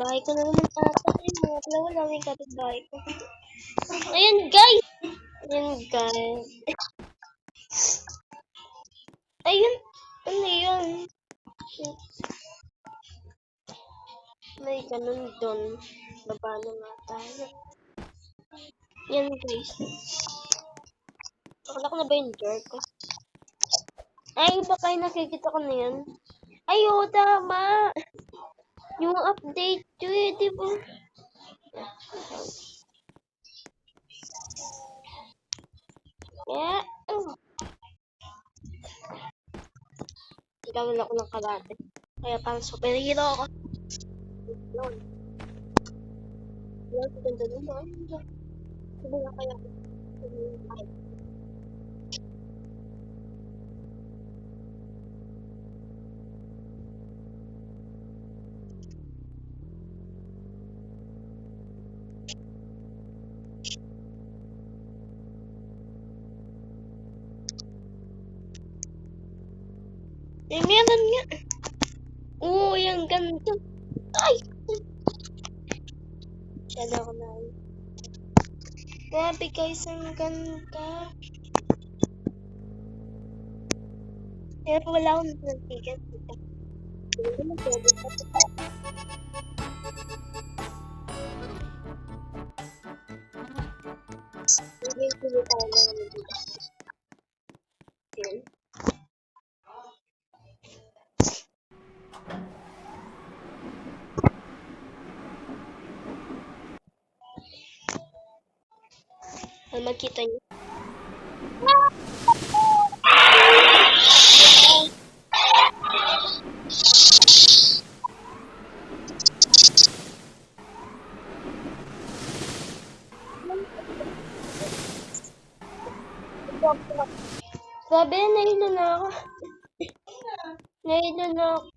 kapitbahay ko na naman ata. Wala yung kapitbahay ko. Ayan guys! Ayun! Ano yun? May ganun doon. Baba na nga tayo. Yan guys. Akala ko na ba yung jerk ko? Ay, baka yung nakikita ko na yan. Ay, tama! Yung update ko diba? Yeah. Gawin ako ng karate. Kaya parang superhero ako. Yun. Yan, ganda naman. Sabi nga kaya ako. Eh, meron nga. Oo, yung ganda. Ay! Siyada ko na. Grabe guys, ang ganda. Kaya pa wala akong nag-ticket. Hindi mo pwede pa ito. Hindi ko tayo na nag-ticket. Yun. Ay, makita niyo. Sabi, nahilo na ako. Nahilo na ako.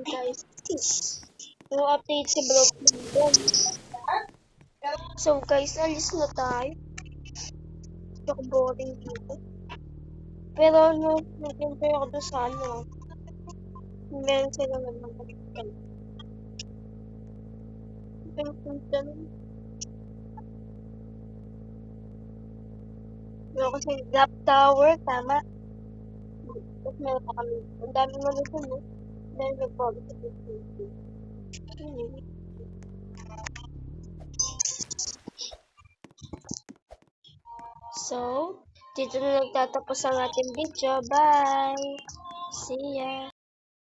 Guys. Yung update si Vlog. So guys, alis na tayo. Çok boring dito. Pero ano, nag-enjoy ako doon sa ano. Meron sila naman mag-ikan. Pero kasi Gap Tower, tama. Tapos meron pa kami. Ang dami mo na dun, eh. Dahil nag-follow sa Facebook. So, dito na nagtatapos ang ating video. Bye! See ya!